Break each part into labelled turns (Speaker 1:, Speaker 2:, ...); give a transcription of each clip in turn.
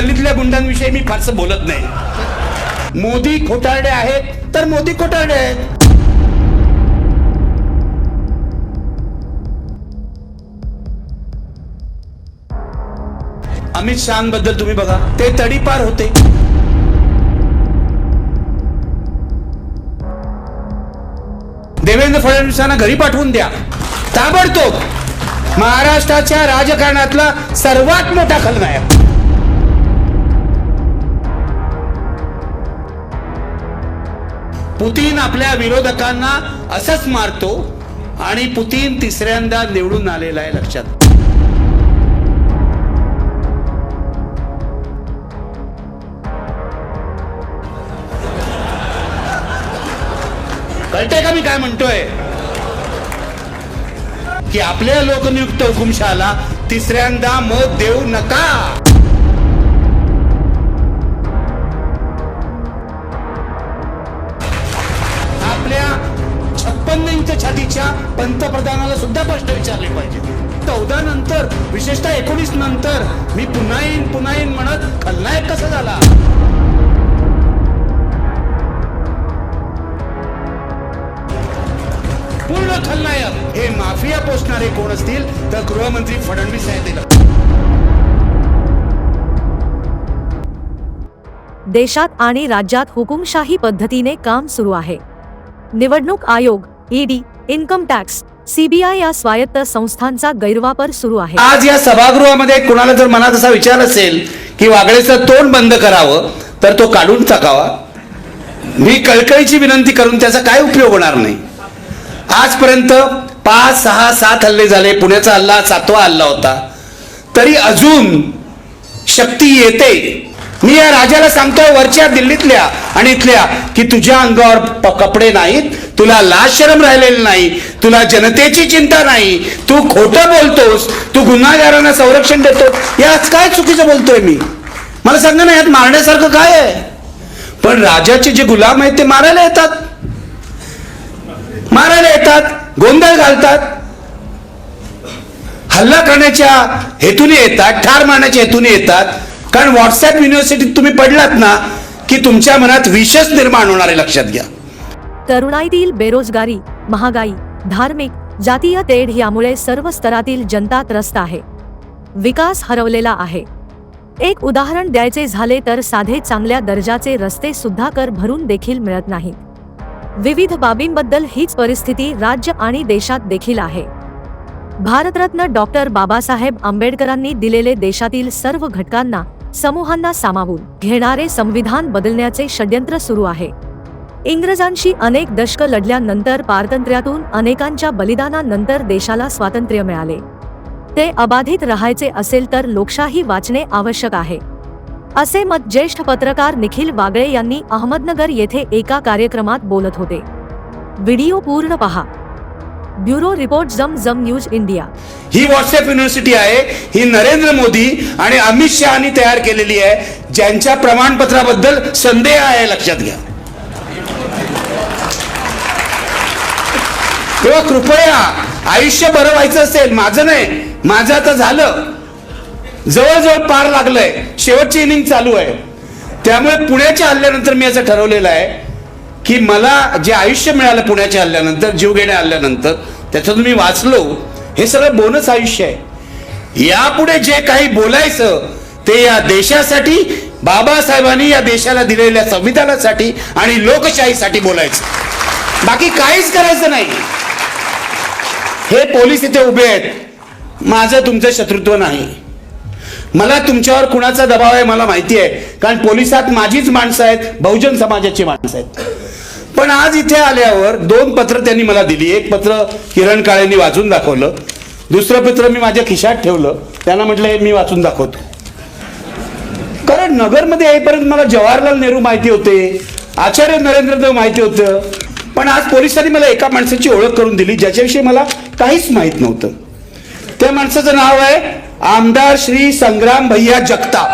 Speaker 1: गल्लीतल्या गुंडांविषयी मी फारसं बोलत नाही. मोदी खोटारडे आहेत तर मोदी खोटारडे आहेत. अमित शहाबद्दल तुम्ही बघा, ते तडीपार होते. देवेंद्र फडणवीसांना घरी पाठवून द्या ताबडतोब. महाराष्ट्राच्या राजकारणातला सर्वात मोठा खलनायक. पुतीन आपल्या विरोधकांना असंच मारतो आणि पुतीन तिसऱ्यांदा निवडून आलेला आहे, लक्षात. कळतंय का मी काय म्हणतोय? की आपल्या लोकनियुक्त हुकुमशहाला तिसऱ्यांदा मत देऊ नका. आपल्या 56 इंच छातीच्या पंतप्रधानाला सुद्धा प्रश्न विचारले पाहिजे. 14 नंतर, विशेषतः 19 नंतर मी पुन्हा येईन म्हणत खलनायक कसा झाला? पूर्ण खलनायक हे माफिया पोसणारे कोण असतील तर गृहमंत्री फडणवीस आहेत.
Speaker 2: देशात आणि राज्यात हुकुमशाही पद्धतीने काम सुरू आहे. निवडणूक आयोग, ईडी, इन्कम टॅक्स, सीबीआय या स्वायत्त संस्थांचा गैरवापर सुरू आहे.
Speaker 1: आज या सभागृहामध्ये कोणाला जर मनात असा विचार असेल की वागळेचं तोंड बंद करावं तर तो काढून टाकावा. मी कळकळीची विनंती करून त्याचा काय उपयोग होणार नाही. आजपर्यंत 5, 6, 7 हल्ले झाले. पुण्याचा हल्ला 7वा हल्ला होता. तरी अजून शक्ती येते. मी या राजाला सांगतोय, वरच्या दिल्लीतल्या आणि इथल्या, की तुझ्या अंगावर कपडे नाहीत, तुला लाज शरम राहिलेली नाही, तुला जनतेची चिंता नाही, तू खोटं बोलतोस, तू गुन्हेगारांना संरक्षण देतो. यात काय चुकीचं बोलतोय मी? मला सांगा ना, यात मारण्यासारखं काय आहे? पण राजाचे जे गुलाम आहेत ते मारायला येतात, गोंधळ घालतात, हल्ला करण्याच्या हेतूने येतात, ठार मारण्याच्या हेतूने येतात. कारण व्हॉट्सअप युनिव्हर्सिटीत तुम्ही पडलात ना की तुमच्या मनात विषच निर्माण होणार आहे, लक्षात घ्या.
Speaker 2: तरुणाईतील बेरोजगारी, महागाई, धार्मिक, जातीय तेढ यामुळे सर्व स्तरातील जनता त्रस्त आहे. विकास हरवलेला आहे. एक उदाहरण द्यायचे झाले तर साधे चांगल्या दर्जाचे रस्ते सुद्धा कर भरून देखील मिळत नाहीत. विविध बाबींबद्दल हीच परिस्थिती राज्य आणि देशात देखील आहे. भारतरत्न डॉक्टर बाबासाहेब आंबेडकरांनी दिलेले देशातील सर्व घटकांना, समूहांना सामावून घेणारे संविधान बदलण्याचे षड्यंत्र सुरू आहे. इंग्रजांशी अनेक दशक लढल्यानंतर, पारतंत्र्यातून अनेकांच्या बलिदानानंतर देशाला स्वातंत्र्य मिळाले. ते अबाधित राहायचे असेल तर लोकशाही वाचणे आवश्यक आहे, असे मत ज्येष्ठ पत्रकार निखिल वागळे यांनी अहमदनगर येथे एका कार्यक्रमात बोलत होते. व्हिडिओ पूर्ण पहा. ब्युरो रिपोर्ट, जम न्यूज इंडिया.
Speaker 1: ही व्हॉट्सअप युनिव्हर्सिटी आहे, ही नरेंद्र मोदी आणि अमित शहानी तयार केलेली आहे, ज्यांच्या प्रमाणपत्राबद्दल संदेह आहे, लक्षात घ्या. तेव्हा कृपया आयुष्य बरं व्हायचं असेल, माझं नाही, माझं आता झालं, जवळजवळ पार लागलंय, शेवटची इनिंग चालू आहे. त्यामुळे पुण्याच्या हल्ल्यानंतर मी असं ठरवलेलं आहे की मला जे आयुष्य मिळालं पुण्याच्या हल्ल्यानंतर, जीवघेण्या हल्ल्यानंतर, त्याच्यातून मी वाचलो, हे सगळं बोनस आयुष्य आहे. यापुढे जे काही बोलायचं ते या देशासाठी, बाबासाहेबांनी या देशाला दिलेल्या संविधानासाठी आणि लोकशाहीसाठी बोलायचं, बाकी काहीच करायचं नाही. हे पोलीस इथे उभे आहेत, माझं तुमचं शत्रुत्व नाही. मला तुमच्यावर कुणाचा दबाव आहे मला माहिती आहे, कारण पोलिसात माझीच माणसं आहेत, बहुजन समाजाची माणसं आहेत. पण आज इथे आल्यावर 2 पत्र त्यांनी मला दिली. एक पत्र किरण काळेंनी वाचून दाखवलं, दुसरं पत्र मी माझ्या खिशात ठेवलं. त्यांना म्हटलं हे मी वाचून दाखवतो. कारण नगरमध्ये येईपर्यंत मला जवाहरलाल नेहरू माहिती होते, आचार्य नरेंद्र देव माहिती होतं. पण आज पोलिसांनी मला एका माणसाची ओळख करून दिली ज्याच्याविषयी मला काहीच माहित नव्हतं. त्या माणसाचं नाव आहे आमदार श्री संग्राम भैया जगताप.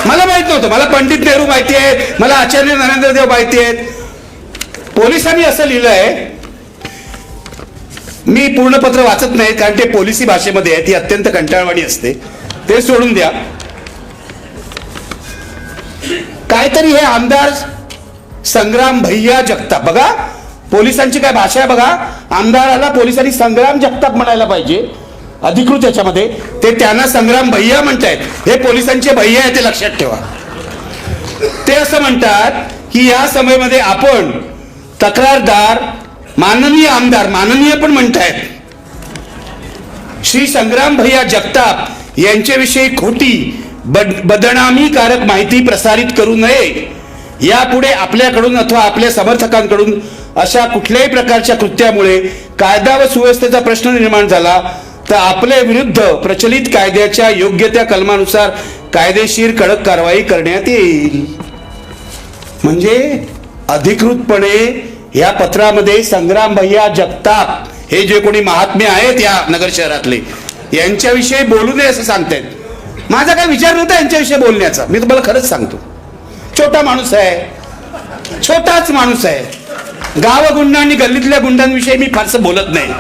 Speaker 1: मला माहित नव्हतं. मला पंडित नेहरू माहिती आहेत, मला आचार्य नरेंद्र देव माहिती आहेत. पोलिसांनी असं लिहिलंय, मी पूर्ण पत्र वाचत नाही कारण ते पोलिसी भाषेमध्ये आहे, ती अत्यंत कंटाळवाणी असते. ते सोडून द्या. काहीतरी हे आमदार संग्राम भैया जगताप, बघा पोलिसांची काय भाषा आहे बघा. आमदाराला पोलिसांनी संग्राम जगताप म्हणायला पाहिजे अधिकृत याच्यामध्ये, ते त्यांना संग्राम भैया म्हणतायत. हे पोलिसांचे भैया आहे, ते लक्षात ठेवा. ते असं म्हणतात की या समयमध्ये आपण तक्रारदार माननीय आमदार, माननीय पण म्हणतायत, श्री संग्राम भैया जगताप यांच्याविषयी खोटी बदनामीकारक माहिती प्रसारित करू नये. यापुढे आपल्याकडून अथवा आपल्या समर्थकांकडून अशा कुठल्याही प्रकारच्या कृत्यामुळे कायदा व सुव्यवस्थेचा प्रश्न निर्माण झाला तर आपल्या विरुद्ध प्रचलित कायद्याच्या योग्य त्या कलमानुसार कायदेशीर कडक कारवाई करण्यात येईल. म्हणजे अधिकृतपणे या पत्रामध्ये संग्राम भैया जगताप हे जे कोणी महात्मे आहेत या नगर शहरातले, यांच्याविषयी बोलू नये असं सांगतायत. माझा काय विचार नव्हता यांच्याविषयी बोलण्याचा. मी तुम्हाला खरंच सांगतो, छोटा माणूस आहे, छोटाच माणूस आहे. गाव गुंड आणि गल्लीतल्या गुंडांविषयी मी फारसं बोलत नाही.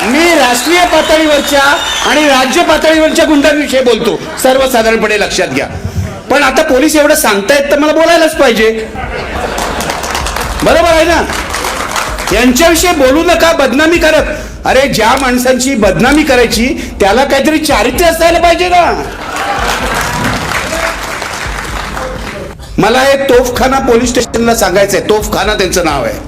Speaker 1: मी राष्ट्रीय पातळीवरच्या आणि राज्य पातळीवरच्या गुंडांविषयी बोलतो, सर्वसाधारणपणे लक्षात घ्या. पण आता पोलीस एवढं सांगतायत तर मला बोलायलाच पाहिजे, बरोबर आहे ना. यांच्याविषयी बोलू नका, बदनामी करत. अरे ज्या माणसांची बदनामी करायची त्याला काहीतरी चारित्र्य असायला पाहिजे ना. मला हे तोफखाना पोलीस स्टेशनला सांगायचंय. तोफखाना त्यांचं नाव आहे.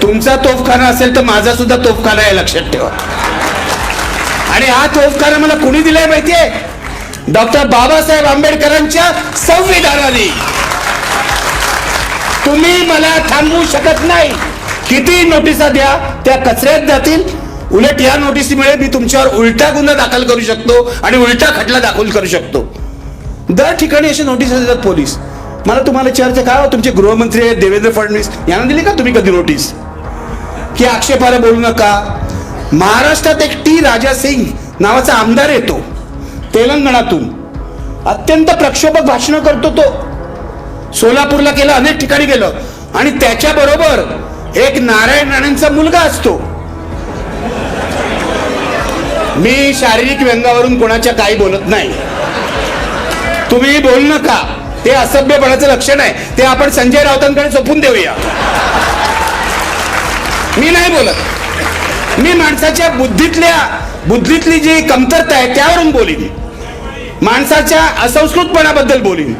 Speaker 1: तुमचा तोफखाना असेल तर माझा सुद्धा तोफखाना आहे, लक्षात ठेवा. आणि हा तोफखाना मला कुणी दिलाय माहितीये? डॉक्टर बाबासाहेब आंबेडकरांच्या संविधानाने. तुम्ही मला थांबवू शकत नाही. किती नोटिसा द्या त्या कचऱ्यात जातील. उलट या नोटिसीमुळे मी तुमच्यावर उलटा गुन्हा दाखल करू शकतो आणि उलटा खटला दाखल करू शकतो. दर ठिकाणी अशा नोटीस देतात पोलीस. मला तुम्हाला चर्चा काय हो, तुमचे गृहमंत्री आहेत देवेंद्र फडणवीस, यांना दिली का तुम्ही कधी नोटीस की आक्षेपार्ह बोलू नका? महाराष्ट्रात एक टी राजा सिंग नावाचा आमदार येतो तेलंगणातून, अत्यंत प्रक्षोभक भाषण करतो. तो सोलापूरला गेला, अनेक ठिकाणी गेलं. आणि त्याच्या बरोबर एक नारायण राणेंचा मुलगा असतो. मी शारीरिक व्यंगावरून कोणाच्या काही बोलत नाही, तुम्ही बोलू नका. ते असभ्यपणाचं लक्षण आहे. ते आपण संजय राऊतांकडे सोपून देऊया. मी नाही बोलत. मी माणसाच्या बुद्धीतली जी कमतरता आहे त्यावरून बोलीन, माणसाच्या असंस्कृतपणाबद्दल बोलीन.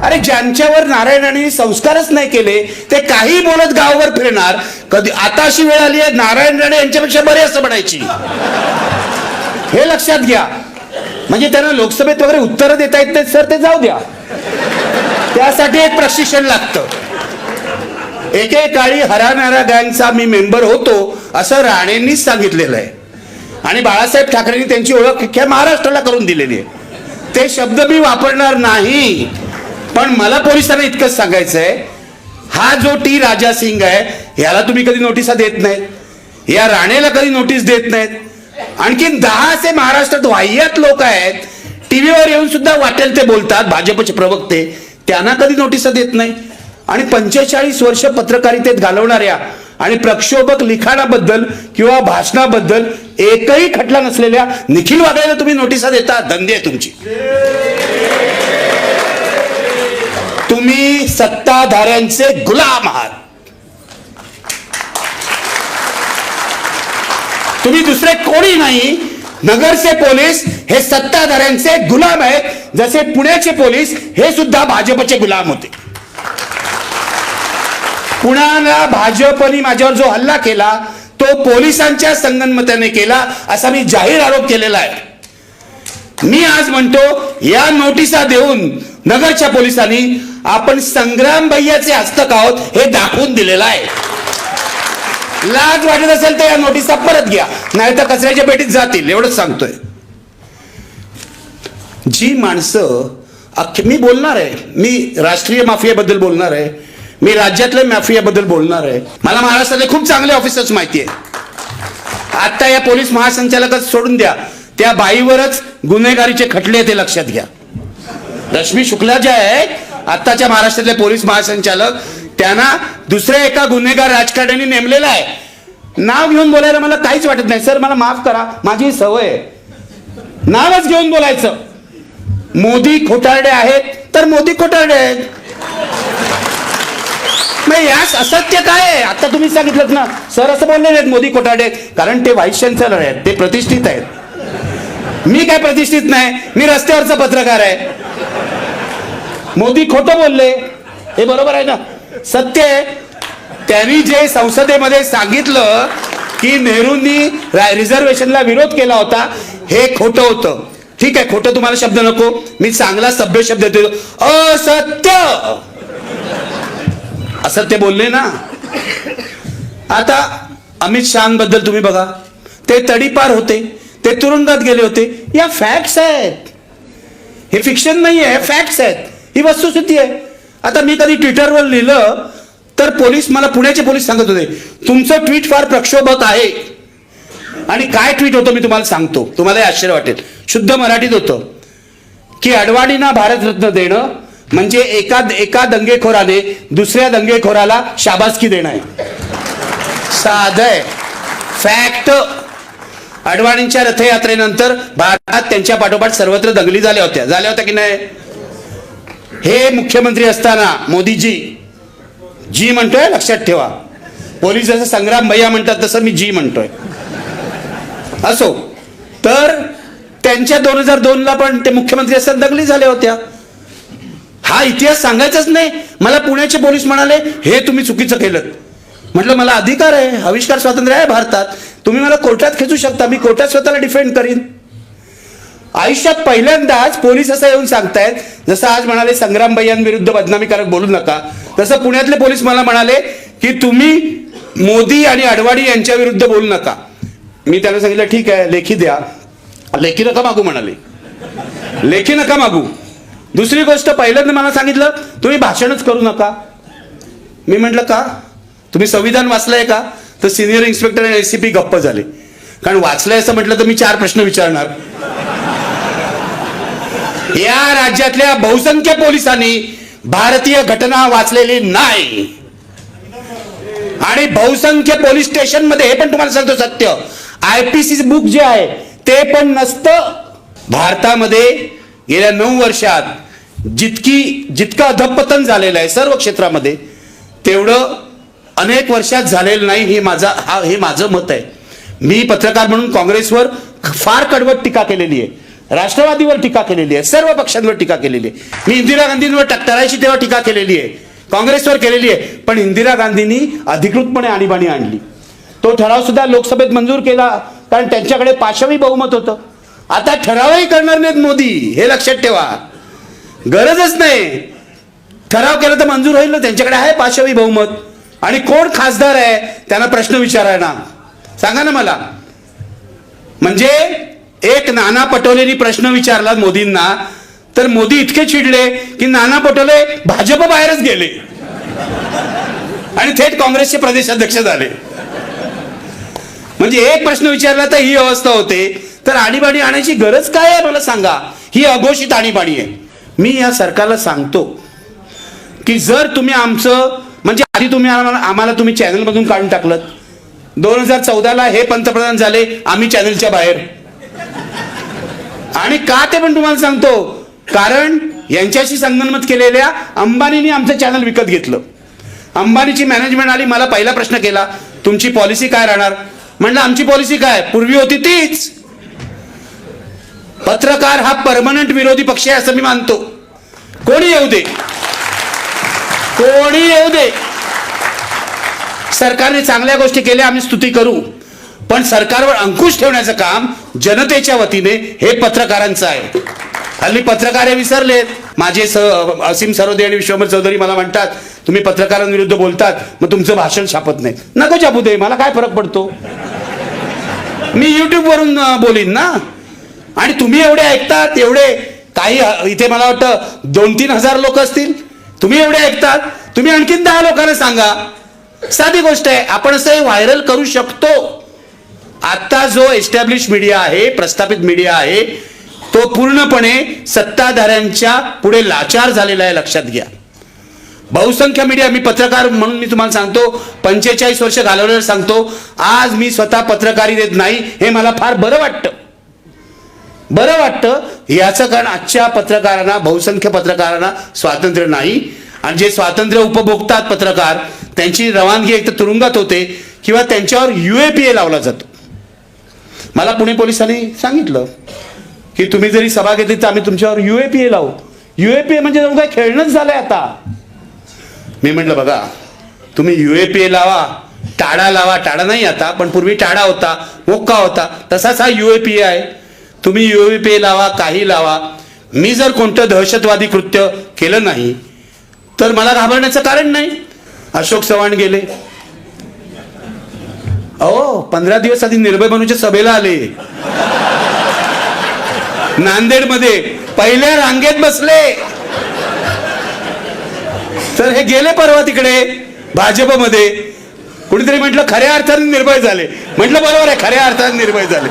Speaker 1: अरे ज्यांच्यावर नारायणाने संस्कारच नाही केले ते काही बोलत गावावर फिरणार. कधी आता अशी वेळ आली आहे नारायण राणे यांच्यापेक्षा बरे असं म्हणायची, हे लक्षात घ्या. म्हणजे त्यांना लोकसभेत वगैरे उत्तरं देता येत नाहीत सर, ते जाऊ द्या, त्यासाठी एक प्रशिक्षण लागतं. एकेकाळी हराणारा गँगचा मी मेंबर होतो असं राणेंनीच सांगितलेलं आहे. आणि बाळासाहेब ठाकरेंनी त्यांची ओळख अख्ख्या महाराष्ट्राला करून दिलेली आहे. ते शब्द मी वापरणार नाही. पण मला पोलिसांना इतकंच सांगायचंय, हा जो टी राजा सिंग आहे याला तुम्ही कधी नोटिसा देत नाहीत, या राणेला कधी नोटीस देत नाहीत. आणखीन 10 असे महाराष्ट्रात वाह्यात लोक आहेत, टीव्हीवर येऊन सुद्धा वाटेल ते बोलतात, भाजपचे प्रवक्ते, त्यांना कधी नोटिसा देत नाही. आणि 45 वर्ष पत्रकारितेत घालवणाऱ्या आणि प्रक्षोभक लिखाणाबद्दल किंवा भाषणाबद्दल एकही खटला नसलेल्या निखिल वागळेला तुम्ही नोटिसा देता. धंदे आहे तुमची. तुम्ही सत्ताधाऱ्यांचे गुलाम आहात. तुम्ही दुसरे कोणी नाही. नगरचे पोलीस हे सत्ताधाऱ्यांचे गुलाम आहेत, जसे पुण्याचे पोलीस हे सुद्धा भाजपचे गुलाम होते. पुण्याला भाजपने माझ्यावर जो हल्ला केला तो पोलिसांच्या संगनमताने केला असा मी जाहीर आरोप केलेला आहे. मी आज म्हणतो या नोटिसा देऊन नगरच्या पोलिसांनी आपण संग्राम भैयाचे हस्तक आहोत हे दाखवून दिलेलं आहे. लाज वाटत असेल तर या नोटिसा परत घ्या, नाही तर कचऱ्याच्या पेटीत जातील, एवढंच सांगतोय. जी माणसं मी बोलणार आहे, मी राष्ट्रीय माफियाबद्दल बोलणार आहे, मी राज्यातल्या माफियाबद्दल बोलणार आहे. मला महाराष्ट्रातले खूप चांगले ऑफिसर्स माहिती आहे. आता या पोलीस महासंचालकच सोडून द्या, त्या बाईवरच गुन्हेगारीचे खटले ते लक्षात घ्या. रश्मी शुक्ला ज्या आहेत आताच्या महाराष्ट्रातले पोलीस महासंचालक, त्यांना दुसऱ्या एका गुन्हेगार राजकारण्यांनी नेमलेला आहे. नाव घेऊन बोलायला मला काहीच वाटत नाही सर, मला माफ करा, माझी सवय आहे नावच घेऊन बोलायचं. मोदी खोटारडे आहेत तर मोदी खोटारडे आहेत. मग यास असत्य काय आहे? आता तुम्ही सांगितलं ना सर, असं बोललेले आहेत मोदी खोटारडे, कारण ते व्हाईस चान्सलर आहेत, ते प्रतिष्ठित आहेत. मी काय प्रतिष्ठित नाही, मी रस्त्यावरचा पत्रकार आहे. मोदी खोटं बोलले हे बरोबर आहे ना, सत्य आहे. त्यांनी जे संसदेमध्ये सांगितलं की नेहरूंनी रिझर्वेशनला विरोध केला होता, हे खोटं होतं. ठीक आहे, खोटं तुम्हाला शब्द नको, मी चांगला सभ्य शब्द देतो, असत्य. असत्य बोलले ना. आता अमित शहाबद्दल तुम्ही बघा, ते तडीपार होते, ते तुरुंगात गेले होते. या फॅक्ट्स आहेत, हे फिक्शन नाही आहे, फॅक्ट्स आहेत, ही वस्तुस्थिती आहे. आता मी कधी ट्विटरवर लिहिलं तर पोलीस, मला पुण्याचे पोलीस सांगत होते तुमचं ट्विट फार प्रक्षोभक आहे. आणि काय ट्विट होतं मी तुम्हाला सांगतो, तुम्हाला आश्चर्य वाटेल. शुद्ध मराठीत होतं की अडवाणींना भारतरत्न देणं म्हणजे एका दंगेखोराने दुसऱ्या दंगेखोराला शाबासकी देणं आहे. साधं आहे, फॅक्ट. अडवाणींच्या रथयात्रेनंतर भारतात त्यांच्या पाठोपाठ सर्वत्र दंगली झाल्या होत्या की नाही? हे मुख्यमंत्री असताना मोदीजी, जी म्हणतोय लक्षात ठेवा, पोलीस जसं संग्राम भैया म्हणतात तसं मी जी म्हणतोय. असो, तर त्यांच्या 2002ला पण ते मुख्यमंत्री असताना दंगली झाल्या होत्या. हा इतिहास सांगायचाच नाही. मला पुण्याचे पोलीस म्हणाले हे तुम्ही चुकीचं केलं. म्हटलं मला अधिकार आहे, आविष्कार स्वातंत्र्य आहे भारतात, तुम्ही मला कोर्टात खेचू शकता, मी कोर्टात स्वतःला डिफेंड करीन. आयुष्यात पहिल्यांदाच पोलीस असं येऊन सांगतायत, जसं आज म्हणाले संग्राम भैयांविरुद्ध बदनामीकारक बोलू नका, तसं पुण्यातले पोलीस मला म्हणाले की तुम्ही मोदी आणि अडवाणी यांच्या विरुद्ध बोलू नका. मी त्यांना सांगितलं ठीक आहे, लेखी द्या. लेखी नका मागू म्हणाले, लेखी नका मागू. दुसरी गोष्ट, पहिल्यांदा मला सांगितलं तुम्ही भाषणच करू नका. मी म्हटलं का? तुम्ही संविधान वाचलंय का? तर सिनियर इन्स्पेक्टर आणि एसीपी गप्प झाले, कारण वाचलंय असं म्हटलं तर मी 4 प्रश्न विचारणार. या राज्यातल्या बहुसंख्य पोलिसांनी भारतीय घटना वाचलेली नाही. आणि बहुसंख्य पोलीस स्टेशन मध्ये, हे पण तुम्हाला सांगतो सत्य, आयपीसी बुक जे आहे ते पण नसतं. भारतामध्ये गेल्या 9 वर्षात जितकं अधपतन झालेलं आहे सर्व क्षेत्रामध्ये, तेवढं अनेक वर्षात झालेलं नाही. हे माझं मत आहे. मी पत्रकार म्हणून काँग्रेसवर फार कडवट टीका केलेली आहे, राष्ट्रवादीवर टीका केलेली आहे, सर्व पक्षांवर टीका केलेली आहे. मी इंदिरा गांधींवर टकरायची तेव्हा टीका केलेली आहे, काँग्रेसवर केलेली आहे. पण इंदिरा गांधींनी अधिकृतपणे आणीबाणी आणली. तो ठराव सुद्धा लोकसभेत मंजूर केला, कारण त्यांच्याकडे पाशवी बहुमत होतं. आता ठरावही करणार नाहीत मोदी, हे लक्षात ठेवा. गरजच नाही, ठराव केला तर मंजूर होईल ना, त्यांच्याकडे आहे पाशवी बहुमत. आणि कोण खासदार आहे त्यांना प्रश्न विचारायला सांगा ना मला. म्हणजे एक नाना पटोलेंनी प्रश्न विचारला मोदींना, तर मोदी इतके चिडले की नाना पटोले भाजप बाहेरच गेले आणि थेट काँग्रेसचे प्रदेशाध्यक्ष झाले. म्हणजे एक प्रश्न विचारला तर ही अवस्था होते. तर आणीबाणी आणायची गरज काय आहे मला सांगा? ही अघोषित आणीबाणी आहे. मी या सरकारला सांगतो की जर तुम्ही आमचं, म्हणजे आधी तुम्ही आम्हाला तुम्ही चॅनलमधून काढून टाकलं, 2014ला हे पंतप्रधान झाले, आम्ही चॅनलच्या बाहेर. आणि का ते पण तुम्हाला सांगतो, कारण यांच्याशी संगनमत केलेल्या अंबानींनी आमचं चॅनल विकत घेतलं. अंबानीची मॅनेजमेंट आली, मला पहिला प्रश्न केला तुमची पॉलिसी काय राहणार? म्हणलं आमची पॉलिसी काय, पूर्वी होती तीच. पत्रकार हा परमनंट विरोधी पक्ष आहे असं मी मानतो. कोणी येऊ दे, कोणी येऊ दे, सरकारने चांगल्या गोष्टी केल्या आम्ही स्तुती करू, पण सरकारवर अंकुश ठेवण्याचं काम जनतेच्या वतीने हे पत्रकारांचं आहे. हल्ली पत्रकार हे विसरलेत. माझे असीम सरोदे आणि विश्वंभर चौधरी मला म्हणतात तुम्ही पत्रकारांविरुद्ध बोलतात, मग तुमचं भाषण छापत नाही. नको छापू दे, मला काय फरक पडतो, मी युट्यूब वरून बोलीन ना. आणि तुम्ही एवढे ऐकतात, एवढे काही इथे मला वाटतं 2-3 हजार लोक असतील, तुम्ही एवढे ऐकतात, तुम्ही आणखीन 10 लोकांना सांगा. साधी गोष्ट आहे, आपण असं व्हायरल करू शकतो. आता जो एस्टॅब्लिश मीडिया आहे, प्रस्थापित मीडिया आहे, तो पूर्णपणे सत्ताधाऱ्यांच्या पुढे लाचार झालेला आहे, लक्षात घ्या. बहुसंख्य मीडिया, मी पत्रकार म्हणून मी तुम्हाला सांगतो, 45 वर्ष घालवलेलं सांगतो, आज मी स्वतः पत्रकारी देत नाही, हे मला फार बरं वाटतं. याचं कारण आजच्या पत्रकारांना, बहुसंख्य पत्रकारांना स्वातंत्र्य नाही, आणि जे स्वातंत्र्य उपभोगतात पत्रकार, त्यांची रवानगी एक तर तुरुंगात होते किंवा त्यांच्यावर UAPA लावला जातो. मला पुणे पोलिसांनी सांगितलं की तुम्ही जरी सभा घेतली तर आम्ही तुमच्यावर UAPA लावू. UAPA म्हणजे जणू काय खेळणंच झालंय आता. मी म्हटलं बघा, तुम्ही UAPA लावा, टाडा लावा, टाडा नाही आता, पण पूर्वी टाडा होता, मोक्का होता, तसाच हा UAPA आहे. तुम्ही UAPA लावा, काही लावा, मी जर कोणतं दहशतवादी कृत्य केलं नाही तर मला घाबरण्याचं कारण नाही. अशोक चव्हाण गेले, 15 दिवस आधी निर्भय बनूच्या सभेला आले, नांदेडमध्ये पहिल्या रांगेत बसले, तर हे गेले परवा तिकडे भाजपमध्ये. कुणीतरी म्हटलं खऱ्या अर्थाने निर्भय झाले. म्हटलं बरोबर आहे, खऱ्या अर्थाने निर्भय झाले.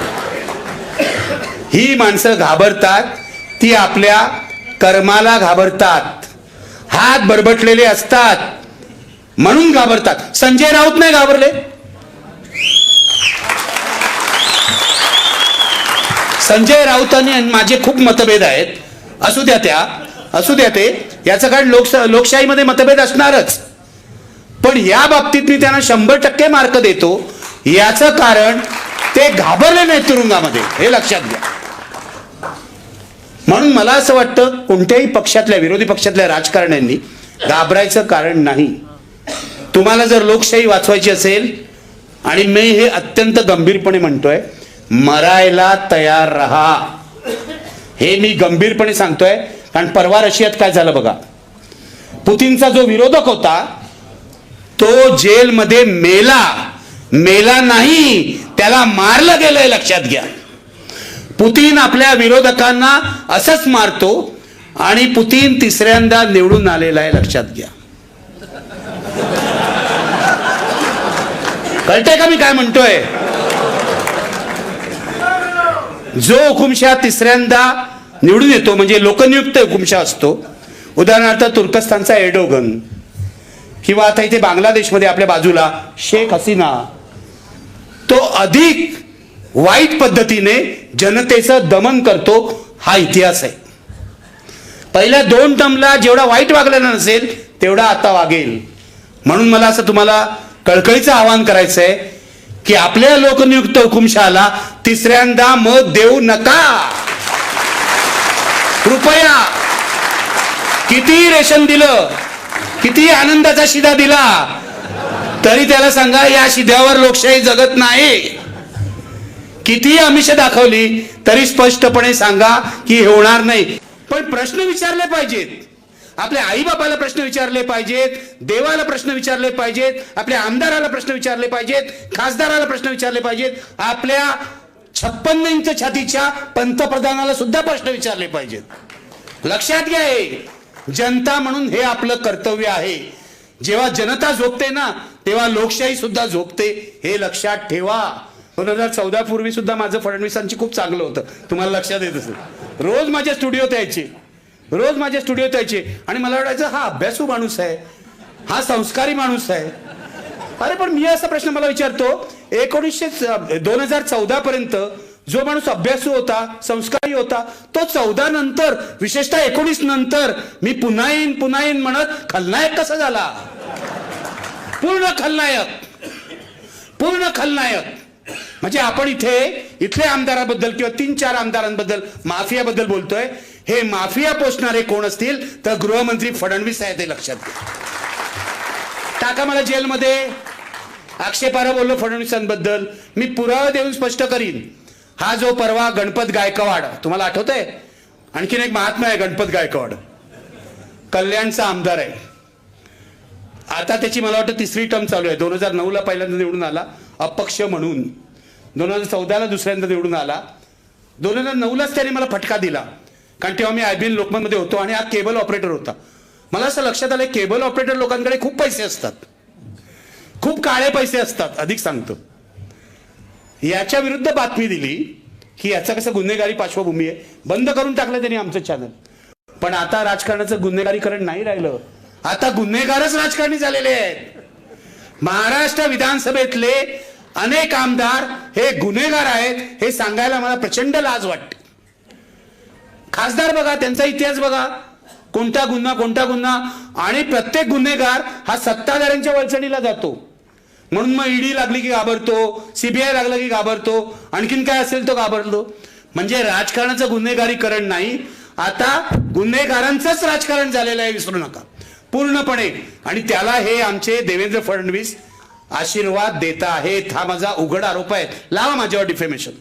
Speaker 1: ही माणसं घाबरतात, ती आपल्या कर्माला घाबरतात, हात बरबटलेले असतात म्हणून घाबरतात. संजय राऊत नाही घाबरले. संजय राऊतांनी माझे खूप मतभेद आहेत, असू द्या ते, याचं कारण लोकशाहीमध्ये मतभेद असणारच, पण या बाबतीत मी त्यांना 100% मार्क देतो. याचं कारण ते घाबरले नाहीत तुरुंगामध्ये, हे लक्षात घ्या. म्हणून मला असं वाटतं कोणत्याही पक्षातल्या, विरोधी पक्षातल्या राजकारण्यांनी घाबरायचं कारण नाही. तुम्हाला जर लोकशाही वाचवायची असेल, आणि मी हे अत्यंत गंभीरपणे म्हणतोय, मरायला तयार रहा, हे मी गंभीरपणे सांगतोय. कारण परवा रशियात काय झालं बघा, पुतीनचा जो विरोधक होता तो जेलमध्ये मेला नाही, त्याला मारलं गेलंय, लक्षात घ्या. पुतीन आपल्या विरोधकांना असंच मारतो, आणि पुतीन तिसऱ्यांदा निवडून आलेला आहे, लक्षात घ्या. कळतंय का मी काय म्हणतोय? जो हुकुमशाह तिसऱ्यांदा निवडून येतो, म्हणजे लोकनियुक्त हुकुमशाह असतो, उदाहरणार्थ तुर्कस्तानचा एर्डोगन, किंवा आता इथे बांगलादेशमध्ये आपल्या बाजूला शेख हसीना, तो अधिक वाईट पद्धतीने जनतेचं दमन करतो, हा इतिहास आहे. पहिल्या 2 टर्मला जेवढा वाईट वागलेला नसेल तेवढा आता वागेल. म्हणून मला असं तुम्हाला कळकळीचं आवाहन करायचं आहे की आपल्या लोकनियुक्त हुकुमशहाला तिसऱ्यांदा मत देऊ नका. कृपया, किती रेशन दिलं, किती आनंदाचा शिधा दिला, तरी त्याला सांगा या शिध्यावर लोकशाही जगत नाही. किती आमिष दाखवली तरी स्पष्टपणे सांगा की हे होणार नाही. पण प्रश्न विचारले पाहिजेत, आपल्या आईबापाला प्रश्न विचारले पाहिजेत, देवाला प्रश्न विचारले पाहिजेत, आपल्या आमदाराला प्रश्न विचारले पाहिजेत, खासदाराला प्रश्न विचारले पाहिजेत, आपल्या 56 इंच छातीच्या पंतप्रधानाला सुद्धा प्रश्न विचारले पाहिजेत. लक्षात घ्या, हे जनता म्हणून हे आपलं कर्तव्य आहे. जेव्हा जनता झोपते ना, तेव्हा लोकशाही सुद्धा झोपते, हे लक्षात ठेवा. 2014 पूर्वी सुद्धा माझं फडणवीसांची खूप चांगलं होतं, तुम्हाला लक्षात येत असेल. रोज माझ्या स्टुडिओत यायचे, आणि मला वाटायचं हा अभ्यासू माणूस आहे, हा संस्कारी माणूस आहे. अरे पण मी असा प्रश्न मला विचारतो, 2014 पर्यंत जो माणूस अभ्यासू होता, संस्कारी होता, तो 14 नंतर, विशेषतः 19 नंतर मी पुन्हा येईन म्हणत खलनायक कसा झाला? पूर्ण खलनायक. म्हणजे आपण इथल्या आमदाराबद्दल किंवा 3-4 आमदारांबद्दल, माफियाबद्दल बोलतोय. हे माफिया पोचणारे कोण असतील तर गृहमंत्री फडणवीस आहेत, हे लक्षात घ्या. टाका मला जेलमध्ये, आक्षेपार्ह बोललो फडणवीसांबद्दल, मी पुरावा देऊन स्पष्ट करीन. हा जो परवा गणपत गायकवाड, तुम्हाला आठवतंय, आणखीन एक महात्मा आहे गणपत गायकवाड, कल्याणचा आमदार आहे. आता त्याची मला वाटतं 3री टर्म चालू आहे. 2009ला पहिल्यांदा निवडून आला अपक्ष म्हणून, 2014ला दुसऱ्यांदा निवडून आला. 2009लाच त्याने मला फटका दिला, कारण तेव्हा मी IBN लोकमतमध्ये होतो आणि हा केबल ऑपरेटर होता. मला असं लक्षात आलं, केबल ऑपरेटर लोकांकडे खूप पैसे असतात, खूप काळे पैसे असतात. अधिक सांगतो, याच्या विरुद्ध बातमी दिली की याचा कसं गुन्हेगारी पार्श्वभूमी आहे, बंद करून टाकलं त्यांनी आमचं चॅनल. पण आता राजकारणाचं गुन्हेगारीकरण नाही राहिलं. आता गुन्हेगारच राजकारणी झालेले आहेत. महाराष्ट्र विधानसभेतले अनेक आमदार हे गुन्हेगार आहेत हे सांगायला मला प्रचंड लाज वाटते. खासदार बघा, त्यांचा इतिहास बघा, कोणता गुन्हा आणि प्रत्येक गुन्हेगार हा सत्ताधाऱ्यांच्या वळचणीला जातो. म्हणून मग ईडी लागली की घाबरतो, सीबीआय लागलं की घाबरतो, आणखीन काय असेल तो घाबरतो. म्हणजे राजकारणाचं गुन्हेगारीकरण नाही, आता गुन्हेगारांचंच राजकारण झालेलं आहे, विसरू नका पूर्णपणे. आणि त्याला हे आमचे देवेंद्र फडणवीस आशीर्वाद देत आहेत. हा माझा उघड आरोप आहे. लावा माझ्यावर डिफेमेशन.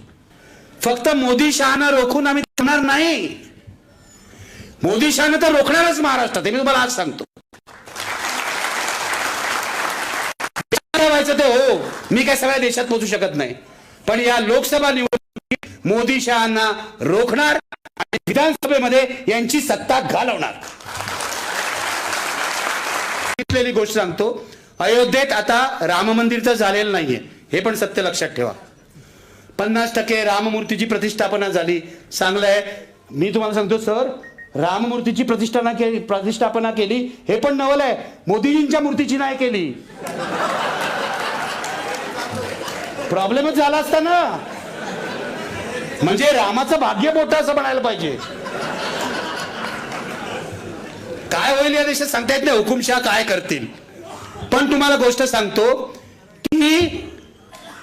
Speaker 1: फक्त मोदी शहाना रोखून आम्ही थांबणार नाही. मोदी शहाना तर रोखणारच महाराष्ट्रात, हे मी तुम्हाला आज सांगतो. व्हायचं ते हो, मी काय सगळ्या देशात पोहोचू शकत नाही, पण या लोकसभा निवडणुकीत मोदी शहाना रोखणार आणि विधानसभेमध्ये यांची सत्ता घालवणार. इथलेली गोष्ट सांगतो, अयोध्येत आता राम मंदिर तर झालेलं नाहीये, हे पण सत्य लक्षात ठेवा. 50% राममूर्तीची प्रतिष्ठापना झाली, चांगलं आहे. मी तुम्हाला सांगतो सर, राममूर्तीची प्रतिष्ठापना केली हे पण नवल आहे, मोदीजींच्या मूर्तीची नाही केली. प्रॉब्लेमच झाला असता ना. म्हणजे रामाचं भाग्य मोठं असं म्हणायला पाहिजे. काय होईल या देशात सांगता येत नाही, हुकुमशाह काय करतील. पण तुम्हाला गोष्ट सांगतो की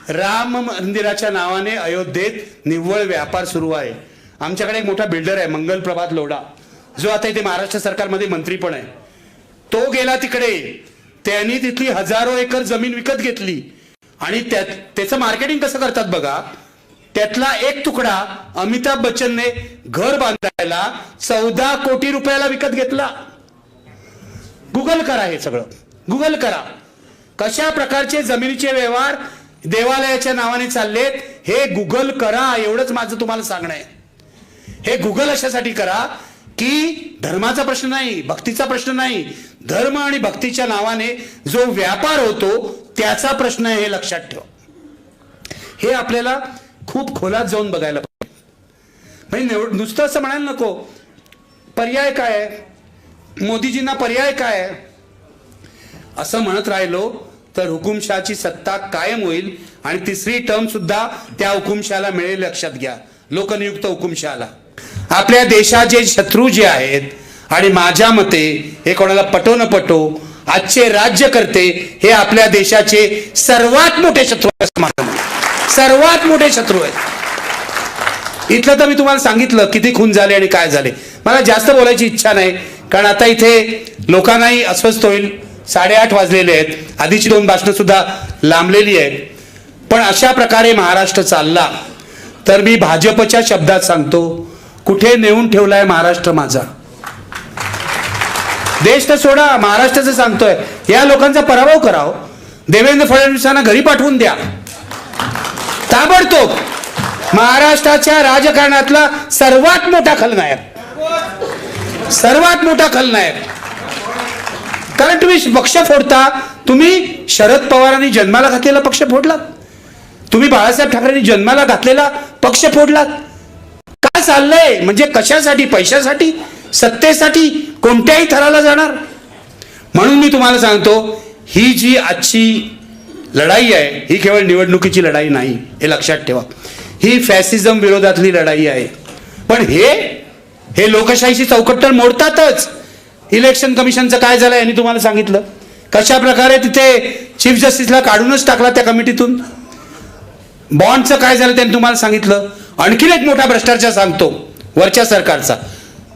Speaker 1: राम मंदिराच्या नावाने अयोध्येत निव्वळ व्यापार सुरू आहे. आमच्याकडे एक मोठा बिल्डर आहे मंगल प्रभात लोढा, जो आता इथे महाराष्ट्र सरकारमध्ये मंत्री पण आहे. तो गेला तिकडे, त्यांनी तिथली हजारो एकर जमीन विकत घेतली आणि त्याचं मार्केटिंग कसं करतात बघा. त्यातला एक तुकडा अमिताभ बच्चनने घर बांधायला 14 कोटी रुपयाला विकत घेतला. गुगल करा, हे सगळं गुगल करा. कशा प्रकारचे जमिनीचे व्यवहार देवालयाच्या नावाने चाललेत हे गुगल करा. एवढंच माझं तुम्हाला सांगणं आहे. हे गुगल अशासाठी करा की धर्माचा प्रश्न नाही, भक्तीचा प्रश्न नाही, धर्म आणि भक्तीच्या नावाने जो व्यापार होतो त्याचा प्रश्न आहे, हे लक्षात ठेवा. हे आपल्याला खूप खोलात जाऊन बघायला पाहिजे. म्हणजे नुसतं असं म्हणायला नको पर्याय काय आहे, मोदीजींना पर्याय काय आहे असं म्हणत राहिलो तर हुकुमशहाची सत्ता कायम होईल आणि तिसरी टर्म सुद्धा त्या हुकुमशहाला मिळेल. लक्षात घ्या, लोकनियुक्त हुकुमशहाला. आपल्या देशाचे शत्रू जे आहेत, आणि माझ्या मते हे कोणाला पटो न पटो, आजचे राज्यकर्ते हे आपल्या देशाचे सर्वात मोठे शत्रू आहेत. सर्वात मोठे शत्रू आहेत. इथलं तर मी तुम्हाला सांगितलं किती खून झाले आणि काय झाले. मला जास्त बोलायची इच्छा नाही, कारण आता इथे लोकांनाही अस्वस्थ होईल. 8:30 वाजलेले आहेत, आधीची 2 भाषणं सुद्धा लांबलेली आहेत. पण अशा प्रकारे महाराष्ट्र चालला तर मी भाजपच्या शब्दात सांगतो, कुठे नेऊन ठेवलाय महाराष्ट्र माझा. देश तर सोडा, महाराष्ट्राचं सांगतोय, या लोकांचा पराभव कराव. देवेंद्र फडणवीसांना घरी पाठवून द्या ताबडतोब. महाराष्ट्राच्या राजकारणातला सर्वात मोठा खलनायक, सर्वात मोठा खलनायक. कारण तुम्ही पक्ष फोडता. तुम्ही शरद पवारांनी जन्माला घातलेला पक्ष फोडलात, तुम्ही बाळासाहेब ठाकरेंनी जन्माला घातलेला पक्ष फोडलात. काय चाललंय? म्हणजे कशासाठी? पैशासाठी, सत्तेसाठी, कोणत्याही थराला जाणार. म्हणून मी तुम्हाला सांगतो, ही जी आजची लढाई आहे ही केवळ निवडणुकीची लढाई नाही, हे लक्षात ठेवा. ही फॅसिझम विरोधातली लढाई आहे. पण हे लोकशाहीची चौकट तर मोडतातच. इलेक्शन कमिशनचं काय झालं यांनी तुम्हाला सांगितलं. कशा प्रकारे तिथे चीफ जस्टिसला काढूनच टाकला त्या कमिटीतून. बॉन्डचं काय झालं त्यांनी तुम्हाला सांगितलं. आणखीन एक मोठा भ्रष्टाचार सांगतो वरच्या सरकारचा.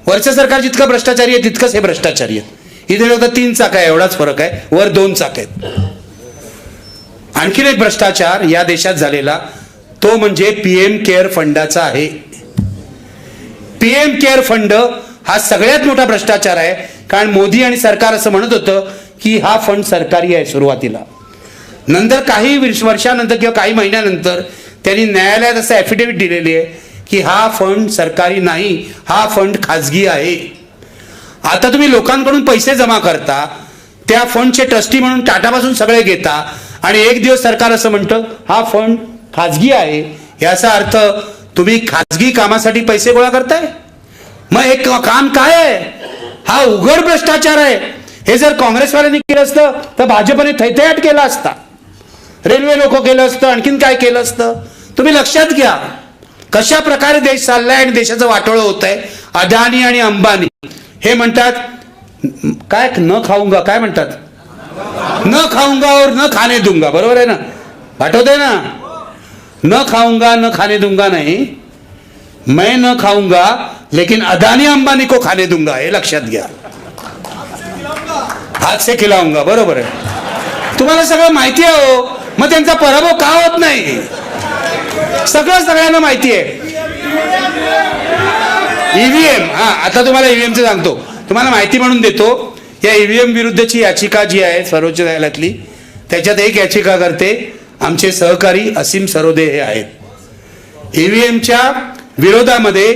Speaker 1: वरच्या सरकार जितकं भ्रष्टाचारी आहे तितकंच हे भ्रष्टाचारी आहे. इथे फक्त 3 चाक आहे, एवढाच फरक आहे, वर 2 चाक आहेत. आणखीन एक भ्रष्टाचार या देशात झालेला तो म्हणजे पीएम केअर फंडाचा आहे. पीएम केअर फंड हा सगळ्यात मोठा भ्रष्टाचार आहे. कारण मोदी आणि सरकार असं म्हणत होतं की हा फंड सरकारी आहे सुरुवातीला. नंतर काही वर्षानंतर किंवा काही महिन्यानंतर त्यांनी न्यायालयात असं ॲफिडेव्हिट दिलेली आहे की हा फंड सरकारी नाही, हा फंड खाजगी आहे. आता तुम्ही लोकांकडून पैसे जमा करता, त्या फंडचे ट्रस्टी म्हणून टाटापासून सगळे घेता आणि एक दिवस सरकार असं म्हणतं हा फंड खाजगी आहे. याचा अर्थ तुम्ही खाजगी कामासाठी पैसे गोळा करताय. मग हे काम काय आहे? हा उघड भ्रष्टाचार आहे. हे जर काँग्रेसवाल्यांनी केलं असतं तर भाजपने थैथयाट केला असता, रेल्वे लोक केलं असतं, आणखीन काय केलं असतं. तुम्ही लक्षात घ्या कशा प्रकारे देश चाललाय आणि देशाचं वाटोळं होत आहे. अदानी आणि अंबानी हे म्हणतात काय न खाऊंगा, काय म्हणतात न खाऊंगा और न खाने दूंगा, बरोबर आहे ना, आठवतंय ना, न खाऊंगा न खाने दूंगा नाही, मैं न खाऊंगा लेकिन अदानी अंबानी को खाने दूंगा, हे लक्षात घ्या. हात से खिलाऊंगा, बरोबर आहे. तुम्हाला सगळं माहिती आहे हो, मग त्यांचा पराभव का होत नाही? सगळ्यांना माहिती आहे. ईव्हीएम, हा आता तुम्हाला ईव्हीएमचं सांगतो, तुम्हाला माहिती म्हणून देतो. या ईव्हीएम विरुद्धची याचिका जी आहे सर्वोच्च न्यायालयातली, त्याच्यात एक याचिका करते आमचे सहकारी असीम सरोदे हे आहेत. ईव्हीएमच्या विरोधामध्ये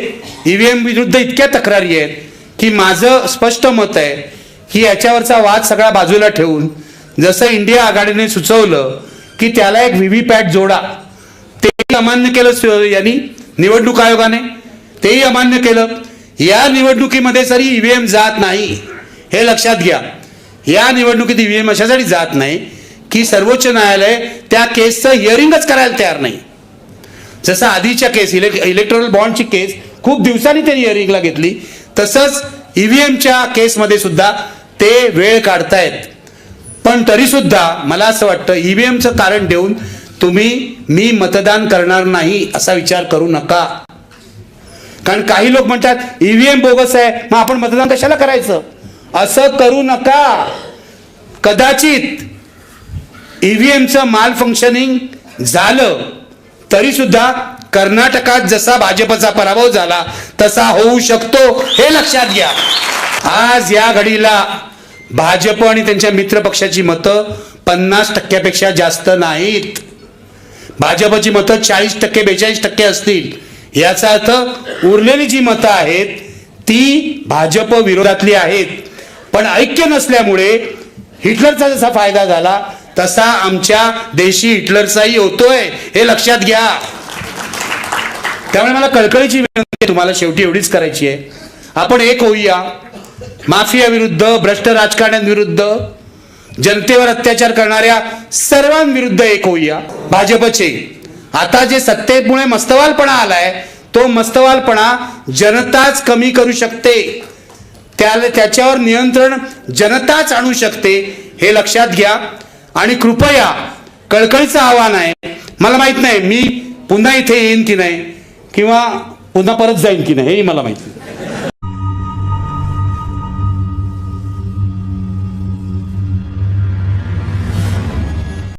Speaker 1: ईव्हीएम विरुद्ध इतक्या तक्रारी आहेत की माझं स्पष्ट मत आहे की याच्यावरचा वाद सगळा बाजूला ठेवून जसं इंडिया आघाडीने सुचवलं की त्याला एक व्हीव्हीपॅट जोडा, तेही अमान्य केलं यांनी, निवडणूक आयोगाने तेही अमान्य केलं. या निवडणुकीमध्ये सरी ईव्हीएम जात नाही, हे लक्षात घ्या. या निवडणुकीत ईव्हीएम अशासाठी जात नाही की सर्वोच्च न्यायालय त्या केसचं हिअरिंगच करायला तयार नाही. जसं आधीच्या केस इलेक्ट्रॉनिक बॉन्डची केस खूप दिवसांनी त्यांनी हिअरिंगला घेतली, तसंच ईव्हीएमच्या केसमध्ये सुद्धा ते वेळ काढतायत. पण तरी सुद्धा मला असं वाटतं ईव्हीएमचं कारण देऊन तुम्ही मी मतदान करणार नाही असा विचार करू नका. कारण काही लोक म्हणतात ईव्हीएम बोगस आहे मग आपण मतदान कशाला करायचं, असं करू नका. कदाचित ईव्हीएमचं माल फंक्शनिंग झालं तरी सुद्धा कर्नाटकात जसा भाजपचा पराभव झाला तसा होऊ शकतो, हे लक्षात घ्या. आज या घडीला भाजप आणि त्यांच्या मित्र पक्षाची मतं 50% जास्त नाहीत. भाजपची मतं 40% 42% असतील. याचा अर्थ उरलेली जी मतं आहेत ती भाजप विरोधातली आहेत. पण ऐक्य नसल्यामुळे हिटलरचा जसा फायदा झाला तसा आमच्या देशी हिटलरचाही होतोय, हे लक्षात घ्या. त्यामुळे मला कळकळीची विनंती तुम्हाला शेवटी एवढीच करायची आहे, आपण एक होऊया. माफिया विरुद्ध, भ्रष्ट राजकारण्यांविरुद्ध, जनतेवर अत्याचार करणाऱ्या सर्वांविरुद्ध एक होऊया. भाजपचे आता जे सत्तेमुळे मस्तवालपणा आलाय तो मस्तवालपणा जनताच कमी करू शकते, त्याच्यावर नियंत्रण जनताच आणू शकते, हे लक्षात घ्या. आणि कृपया कळकळीचं आव्हान आहे, मला माहित नाही मी पुन्हा इथे येईन की नाही किंवा पुन्हा परत जाईन की नाही, हेही मला माहिती नाही.